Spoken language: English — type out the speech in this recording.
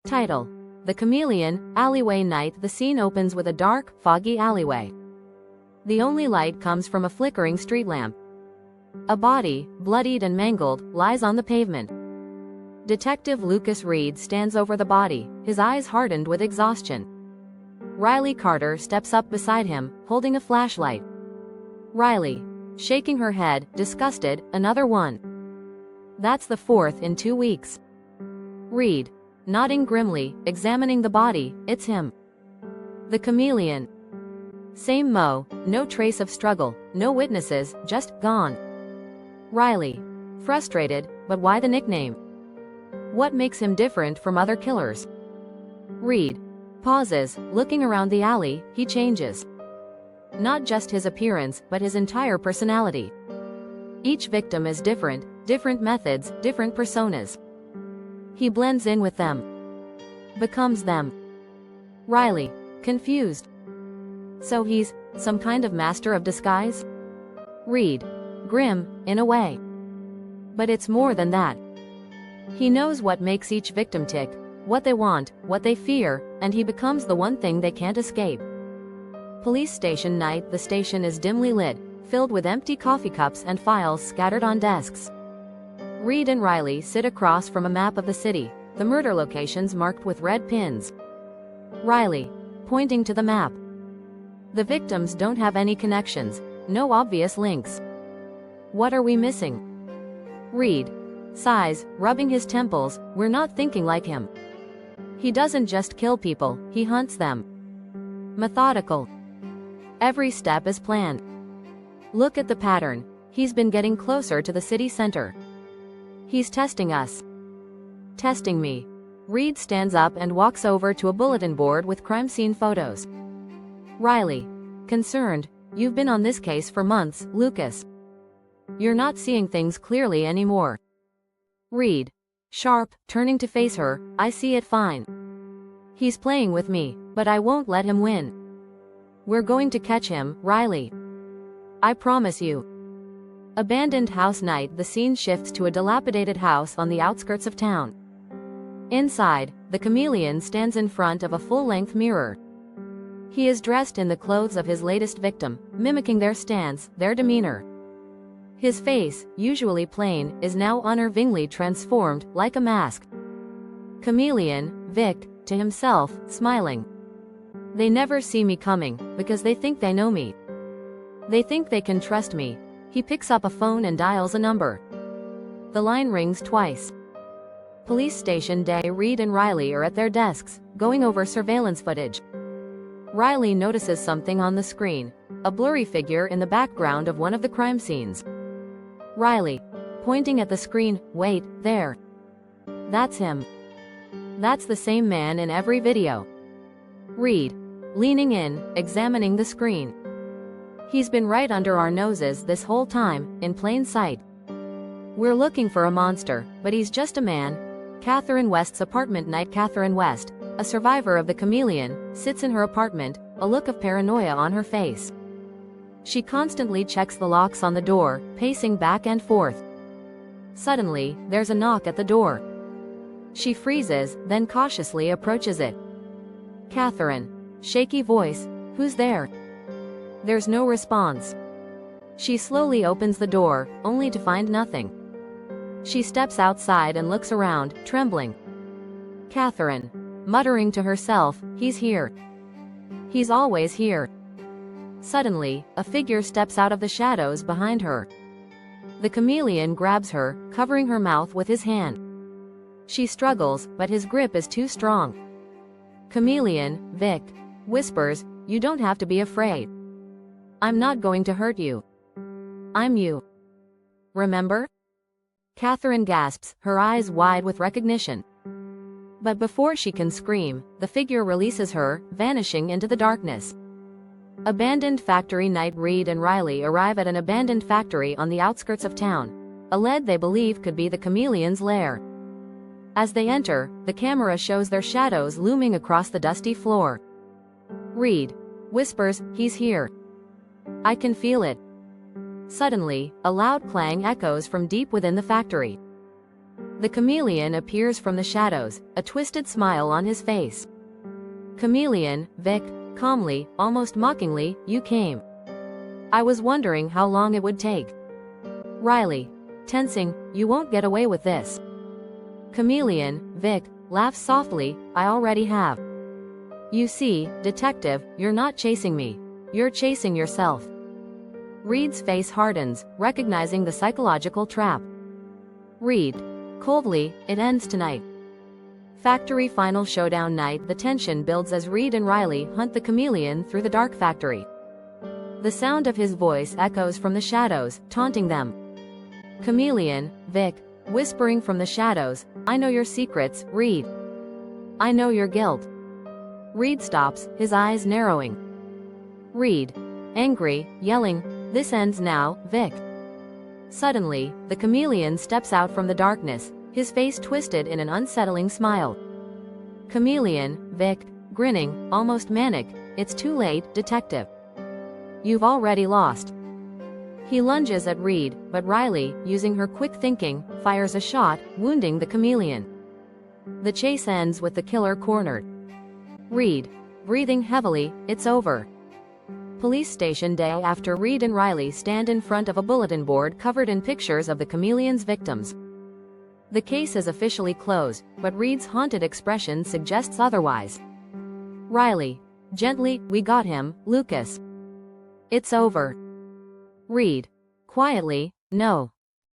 Title: The Chameleon, Alleyway Night. The scene opens with a dark, foggy alleyway. The only light comes from a flickering street lamp. A body, bloodied and mangled, lies on the pavement. Detective Lucas Reed stands over the body, his eyes hardened with exhaustion. Riley Carter steps up beside him, holding a flashlight. Riley, shaking her head, disgusted, another one. That's the fourth in 2 weeks. Reed, nodding grimly, examining the body, it's him. The chameleon. Same mo, no trace of struggle, no witnesses, just gone. Riley, frustrated, but why the nickname? What makes him different from other killers? Reed pauses, looking around the alley. He changes. Not just his appearance, but his entire personality. Each victim is different, different methods, different personas. He blends in with them. Becomes them. Riley, confused. So he's some kind of master of disguise? Reed, grim, in a way. But it's more than that. He knows what makes each victim tick, what they want, what they fear, and he becomes the one thing they can't escape. Police station night. The station is dimly lit, filled with empty coffee cups and files scattered on desks. Reed and Riley sit across from a map of the city, the murder locations marked with red pins. Riley, pointing to the map. The victims don't have any connections, no obvious links. What are we missing? Reed sighs, rubbing his temples. We're not thinking like him. He doesn't just kill people, he hunts them. Methodical. Every step is planned. Look at the pattern. He's been getting closer to the city center. He's testing us. Testing me. Reed stands up and walks over to a bulletin board with crime scene photos. Riley, concerned, you've been on this case for months, Lucas. You're not seeing things clearly anymore. Reed, sharp, turning to face her, I see it fine. He's playing with me, but I won't let him win. We're going to catch him, Riley. I promise you. Abandoned house night. The scene shifts to a dilapidated house on the outskirts of town. Inside, the chameleon stands in front of a full-length mirror. He is dressed in the clothes of his latest victim, mimicking their stance, their demeanor. His face, usually plain, is now unnervingly transformed, like a mask. Chameleon, Vic, to himself, smiling. They never see me coming, because they think they know me. They think they can trust me. He picks up a phone and dials a number. The line rings twice. Police station day. Reed and Riley are at their desks, going over surveillance footage. Riley notices something on the screen, a blurry figure in the background of one of the crime scenes. Riley, pointing at the screen, wait, there. That's him. That's the same man in every video. Reed, leaning in, examining the screen. He's been right under our noses this whole time, in plain sight. We're looking for a monster, but he's just a man. Catherine West's apartment night. Catherine West, a survivor of the chameleon, sits in her apartment, a look of paranoia on her face. She constantly checks the locks on the door, pacing back and forth. Suddenly, there's a knock at the door. She freezes, then cautiously approaches it. Catherine, shaky voice, who's there? There's no response. She slowly opens the door, only to find nothing. She steps outside and looks around, trembling. Catherine, muttering to herself, he's here. He's always here. Suddenly, a figure steps out of the shadows behind her. The chameleon grabs her, covering her mouth with his hand. She struggles, but his grip is too strong. Chameleon, Vic, whispers, you don't have to be afraid. I'm not going to hurt you. I'm you. Remember? Catherine gasps, her eyes wide with recognition. But before she can scream, the figure releases her, vanishing into the darkness. Abandoned factory night. Reed and Riley arrive at an abandoned factory on the outskirts of town, a lead they believe could be the chameleon's lair. As they enter, the camera shows their shadows looming across the dusty floor. Reed whispers, he's here. I can feel it. Suddenly, a loud clang echoes from deep within the factory. The chameleon appears from the shadows, a twisted smile on his face. Chameleon, Vic, calmly, almost mockingly, you came. I was wondering how long it would take. Riley, tensing, you won't get away with this. Chameleon, Vic, laughs softly, I already have. You see, detective, you're not chasing me. You're chasing yourself. Reed's face hardens, recognizing the psychological trap. Reed, coldly, it ends tonight. Factory final showdown night. The tension builds as Reed and Riley hunt the chameleon through the dark factory. The sound of his voice echoes from the shadows, taunting them. Chameleon, Vic, whispering from the shadows, I know your secrets, Reed. I know your guilt. Reed stops, his eyes narrowing. Reed, angry, yelling, this ends now, Vic. Suddenly, the chameleon steps out from the darkness, his face twisted in an unsettling smile. Chameleon, Vic, grinning, almost manic, it's too late, detective. You've already lost. He lunges at Reed, but Riley, using her quick thinking, fires a shot, wounding the chameleon. The chase ends with the killer cornered. Reed, breathing heavily, it's over. Police station day after Reed and Riley stand in front of a bulletin board covered in pictures of the chameleon's victims. The case is officially closed, but Reed's haunted expression suggests otherwise. Riley, gently, we got him, Lucas. It's over. Reed, quietly, no.